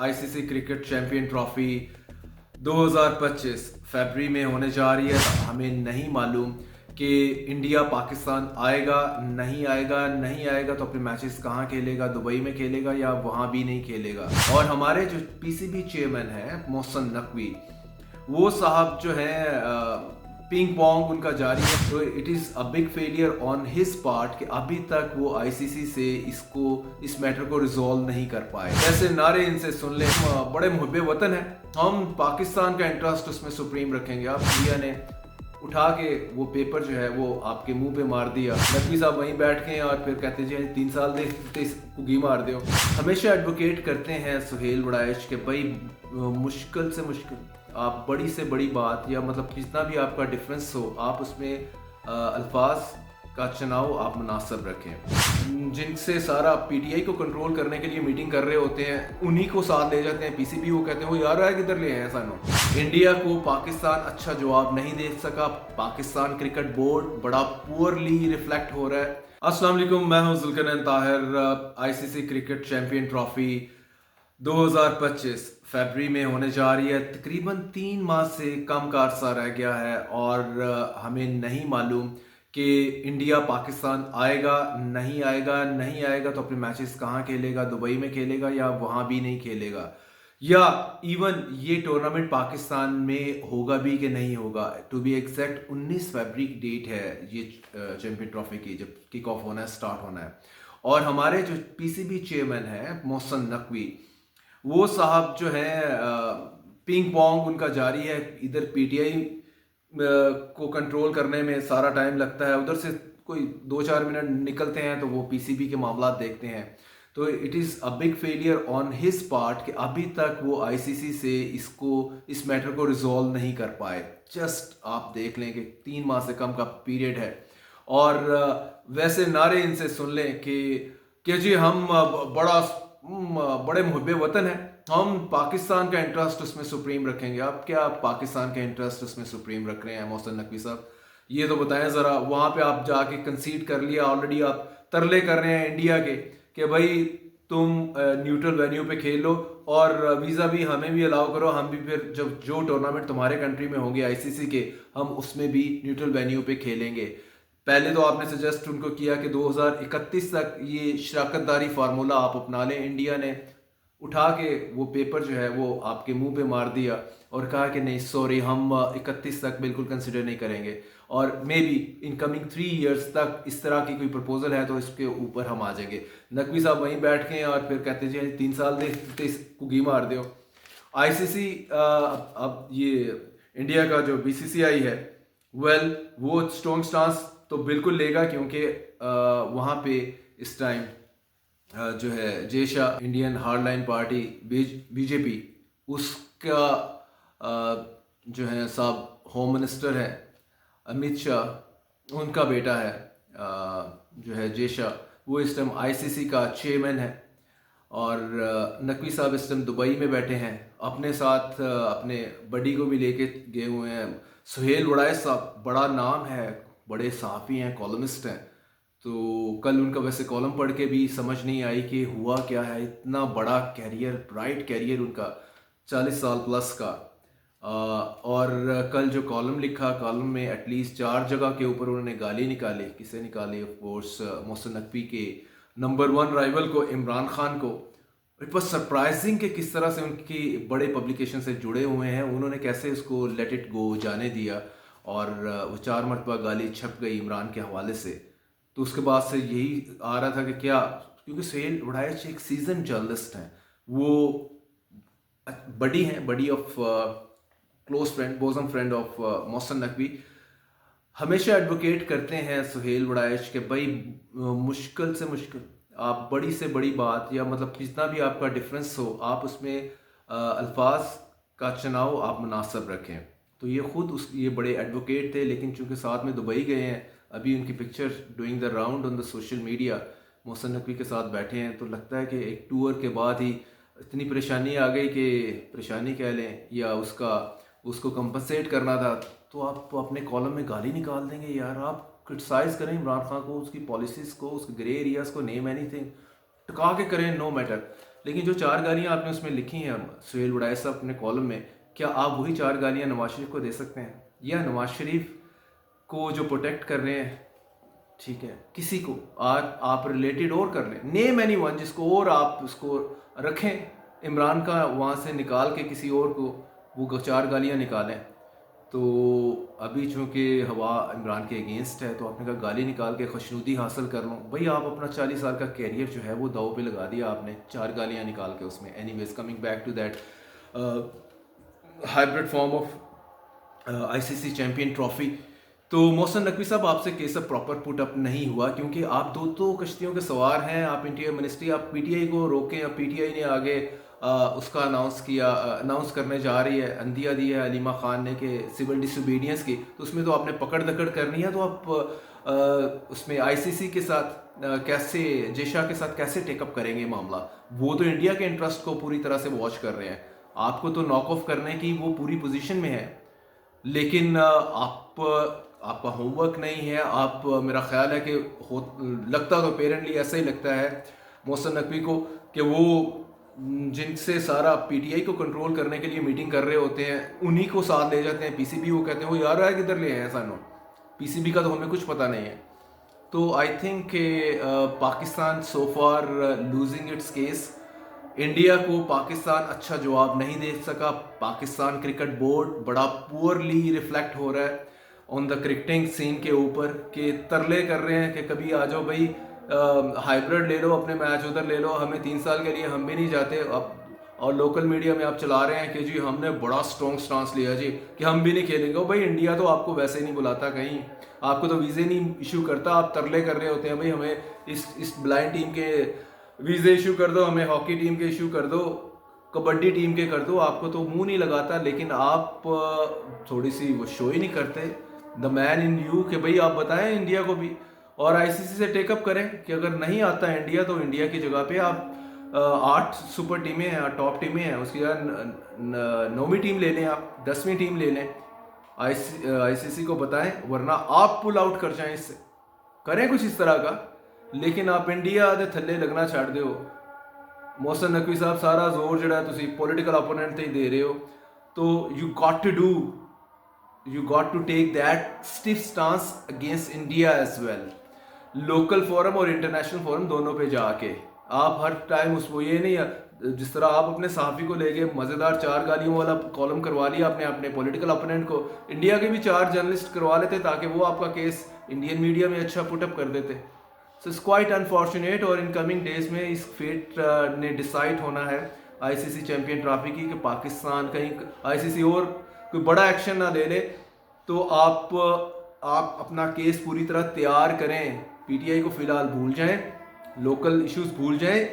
ICC cricket champion trophy 2025 फरवरी में होने जा रही है। हमें नहीं मालूम कि इंडिया पाकिस्तान आएगा नहीं आएगा तो अपने मैचेस कहाँ खेलेगा, दुबई में खेलेगा या वहाँ भी नहीं खेलेगा। और हमारे जो पीसीबी चेयरमैन हैं मोहसिन नकवी, वो साहब जो हैं पिंग पोंग उनका जारी है। तो it is a big failure on his part कि अभी तक वो आईसीसी से इस मैटर को रिजॉल्व नहीं कर पाए। ऐसे नारे इनसे सुन ले, हम बड़े मुहब्बे वतन हैं, हम पाकिस्तान का इंटरेस्ट उसमें सुप्रीम रखेंगे। आप इंडिया ने उठा के वो पेपर जो है वो आपके मुंह पे मार दिया। नकवी साहब वहीं बैठ के और फिर कहते जी 3 साल दे कुगी मार दो। हमेशा एडवोकेट करते हैं सुहेल वड़ाइच के भाई मुश्किल से मुश्किल आप बड़ी से बड़ी बात या मतलब जितना भी आपका डिफरेंस हो आप उसमें अल्फाज का चुनाव आप मुनासिब रखें। जिनसे सारा पीटीआई को कंट्रोल करने के लिए मीटिंग कर रहे होते हैं उन्हीं को साथ ले जाते हैं पीसीबी। वो कहते हैं वो यार है किधर ले आए सानू। इंडिया को पाकिस्तान अच्छा जवाब नहीं दे सका। पाकिस्तान क्रिकेट बोर्ड बड़ा पुअरली रिफ्लेक्ट हो रहा है। अस्सलाम वालेकुम, मैं हूं Zulqarnain Tahir. ICC cricket champion trophy 2025 फरवरी में होने जा रही है। तकरीबन 3 माह से कम का अरसा रह गया है और हमें नहीं मालूम कि इंडिया पाकिस्तान आएगा नहीं आएगा तो अपने मैचेस कहाँ खेलेगा, दुबई में खेलेगा या वहाँ भी नहीं खेलेगा, या इवन ये टूर्नामेंट पाकिस्तान में होगा भी कि नहीं होगा। टू बी एग्जैक्ट 19 फरवरी की डेट है ये चैंपियन ट्रॉफी की, जब किक ऑफ होना है, स्टार्ट होना है। और हमारे जो पीसीबी चेयरमैन हैं मोहसिन नकवी, वो साहब जो हैं पिंग पोंग उनका जारी है। इधर पीटीआई को कंट्रोल करने में सारा टाइम लगता है, उधर से कोई 2-4 मिनट निकलते हैं तो वो पीसीबी के मामला देखते हैं। तो it is a big failure on his part कि अभी तक वो आईसीसी से इस मैटर को रिजॉल्व नहीं कर पाए। जस्ट आप देख लें कि 3 माह से कम का पीरियड है और वैसे नारे इनसे सुन लें कि जी हम बड़े मुहब्बे वतन हैं, हम पाकिस्तान का इंटरेस्ट उसमें सुप्रीम रखेंगे। आप क्या पाकिस्तान का इंटरेस्ट उसमें सुप्रीम रख रहे हैं मोहसिन नकवी साहब? ये तो बताएं ज़रा। वहाँ पे आप जाके कंसीड कर लिया ऑलरेडी, आप तरले कर रहे हैं इंडिया के कि भाई तुम न्यूट्रल वेन्यू पे खेल लो और वीज़ा भी हमें भी अलाउ करो, हम भी फिर जब जो टूर्नामेंट तुम्हारे कंट्री में होंगे आईसीसी के, हम उसमें भी न्यूट्रल वेन्यू पे खेलेंगे। पहले तो आपने सजेस्ट उनको किया कि 2031 तक ये शराकतदारी फार्मूला आप अपना लें। इंडिया ने उठा के वो पेपर जो है वो आपके मुंह पे मार दिया और कहा कि नहीं सॉरी, हम 31 तक बिल्कुल कंसिडर नहीं करेंगे और may be in coming 3 years तक इस तरह की कोई प्रपोजल है तो इसके ऊपर हम आ जाएंगे। नकवी साहब वहीं बैठ के और फिर कहते जी 3 साल दे कुगी मार दो। आईसीसी अब ये इंडिया का जो बीसीसीआई है वेल वो स्ट्रॉन्ग स्टांस तो बिल्कुल लेगा, क्योंकि वहाँ पे इस टाइम जो है जेशा इंडियन हार्डलाइन पार्टी बीजेपी, उसका जो है साहब होम मिनिस्टर है अमित शाह, उनका बेटा है जो है जेशा, वो इस टाइम आईसीसी का चेयरमैन है। और नकवी साहब इस टाइम दुबई में बैठे हैं, अपने साथ अपने बडी को भी लेके गए हुए हैं। सुहेल वड़ाइच साहब, बड़ा नाम है, बड़े सहाफ़ी हैं, कॉलमिस्ट हैं। तो कल उनका वैसे कॉलम पढ़ के भी समझ नहीं आई कि हुआ क्या है। इतना बड़ा कैरियर, ब्राइट कैरियर उनका 40 साल प्लस का। और कल जो कॉलम लिखा, कॉलम में एटलीस्ट 4 जगह के ऊपर उन्होंने गाली निकाली। किसे निकाली? ऑफ कोर्स मोहसिन नकवी के नंबर 1 राइवल को, इमरान खान को। इट वॉज सरप्राइजिंग कि किस तरह से उनकी बड़े पब्लिकेशन से जुड़े हुए हैं, उन्होंने कैसे उसको लेट इट गो जाने दिया और वो 4 मरतबा गाली छप गई इमरान के हवाले से। तो उसके बाद से यही आ रहा था कि क्या, क्योंकि सुहेल वड़ाइच एक सीजन जर्नलिस्ट हैं, वो बडी हैं, buddy of close friend, bosom friend of Mohsin Naqvi. हमेशा एडवोकेट करते हैं सुहेल वड़ाइच के भाई मुश्किल से मुश्किल आप बड़ी से बड़ी बात या मतलब जितना भी आपका डिफरेंस हो आप उसमें अल्फाज का चुनाव आप मुनासिब रखें। तो ये खुद ये बड़े एडवोकेट थे, लेकिन चूंकि साथ में दुबई गए हैं, अभी उनकी picture doing the round on the social media, Mohsin Naqvi के साथ बैठे हैं। तो लगता है कि एक टूर के बाद ही इतनी परेशानी आ गई कि परेशानी कह लें या उसको कंपनसेट करना था। तो आप अपने कॉलम में गाली निकाल देंगे यार। आप क्रिटिसाइज़ करें इमरान खान को, उसकी पॉलिसीज़ को, उसके ग्रे एरियाज़ को, नेम एनीथिंग टका के करें, नो मैटर। लेकिन जो 4 गालियाँ आपने उसमें लिखी हैं सुहेल वड़ाई साहब अपने कॉलम में, क्या आप वही 4 गालियाँ नवाज शरीफ को दे सकते हैं? या नवाज शरीफ को जो प्रोटेक्ट कर रहे हैं, ठीक है, किसी को आज आप रिलेटेड और कर लें, नेम एनी वन जिसको और आप उसको रखें, इमरान का वहाँ से निकाल के किसी और को वो 4 गालियाँ निकालें। तो अभी चूँकि हवा इमरान के अगेंस्ट है तो आपने कहा गाली निकाल के खुशनुदी हासिल कर लो। भाई आप अपना 40 साल का कैरियर जो है वो दाव पे लगा दिया आपने 4 गालियाँ निकाल के उसमें। Anyways coming back to that hybrid form of ICC champion trophy, तो मोहसिन नकवी साहब आपसे केस अब प्रॉपर पुट अप नहीं हुआ क्योंकि आप दो कश्तियों के सवार हैं। आप इंटीरियर मिनिस्ट्री, आप पीटीआई को रोकें, अब पीटीआई ने आगे उसका अनाउंस करने जा रही है, अंदिया दी है अलीमा खान ने कि सिविल डिसोबीडियंस की, तो उसमें तो आपने पकड़ दकड़ करनी है। तो आप उसमें आईसीसी के साथ कैसे, जेशा के साथ कैसे टेकअप करेंगे मामला? वो तो इंडिया के इंटरेस्ट को पूरी तरह से वॉच कर रहे हैं, आपको तो नॉक ऑफ करने की वो पूरी पोजीशन में है, लेकिन आपका होमवर्क नहीं है। आप मेरा ख्याल है कि लगता तो पेरेंटली ऐसा ही लगता है मोहसिन नकवी को कि वो जिनसे सारा पीटीआई को कंट्रोल करने के लिए मीटिंग कर रहे होते हैं उन्हीं को साथ ले जाते हैं। पीसीबी वो कहते हैं वो यार है किधर ले आए सानू, पीसीबी का तो हमें कुछ पता नहीं है। तो आई थिंक कि पाकिस्तान सो फार लूजिंग इट्स केस। इंडिया को पाकिस्तान अच्छा जवाब नहीं दे सका। पाकिस्तान क्रिकेट बोर्ड बड़ा पुअरली रिफ्लेक्ट हो रहा है ऑन द क्रिकेटिंग सीन के ऊपर, कि तरले कर रहे हैं कि कभी आ जाओ भाई, हाइब्रिड ले लो, अपने मैच उधर ले लो, हमें 3 साल के लिए हम भी नहीं जाते अब। और लोकल मीडिया में आप चला रहे हैं कि जी हमने बड़ा स्ट्रॉन्ग स्टांस लिया जी कि हम भी नहीं खेलेंगे। ओ भाई इंडिया तो आपको वैसे ही नहीं बुलाता कहीं, आपको तो वीज़े नहीं इशू करता, आप तरले कर रहे होते हैं भाई हमें इस ब्लाइंड टीम के वीज़े इशू कर दो, हमें हॉकी टीम के इशू कर दो, कबड्डी टीम के कर दो, आपको तो मुंह नहीं लगाता। लेकिन आप थोड़ी सी वो शो ही नहीं करते, द मैन इन यू, कि भाई आप बताएं इंडिया को भी और आईसीसी से टेकअप करें कि अगर नहीं आता इंडिया तो इंडिया की जगह पे आप 8 सुपर टीमें हैं, टॉप टीमें हैं, उसकी जगह 9वीं टीम ले लें, आप 10वीं टीम ले लें, आईसीसी को बताएं, वरना आप पुल आउट कर जाएं, इससे करें कुछ इस तरह का। लेकिन आप इंडिया दे थल्ले लगना छड़ दो। मोहसिन नकवी साहब सारा जोर जड़ा तुसी पॉलिटिकल ओपोनेंट ते ही दे रहे हो, तो you got to take that stiff stance against India as well, local forum और इंटरनेशनल फोरम दोनों पे जाके। आप हर टाइम उसको ये नहीं, जिस तरह आप अपने सहाफ़ी को लेके मज़ेदार 4 गालियों वाला कॉलम करवा लिया आपने अपने पॉलिटिकल ओपोनेंट को, इंडिया के भी 4 जर्नलिस्ट करवा लेते ताकि वो आपका केस इंडियन मीडिया में अच्छा पुटअप कर देते। So it's quite unfortunate. और इन कमिंग डेज में इस फेट ने डिसाइड होना है आईसीसी चैम्पियन ट्रॉफी की कि पाकिस्तान कहीं आईसीसी और कोई बड़ा एक्शन ना ले ले, तो आप अपना केस पूरी तरह तैयार करें। पीटीआई को फिलहाल भूल जाएं, लोकल इश्यूज भूल जाएं,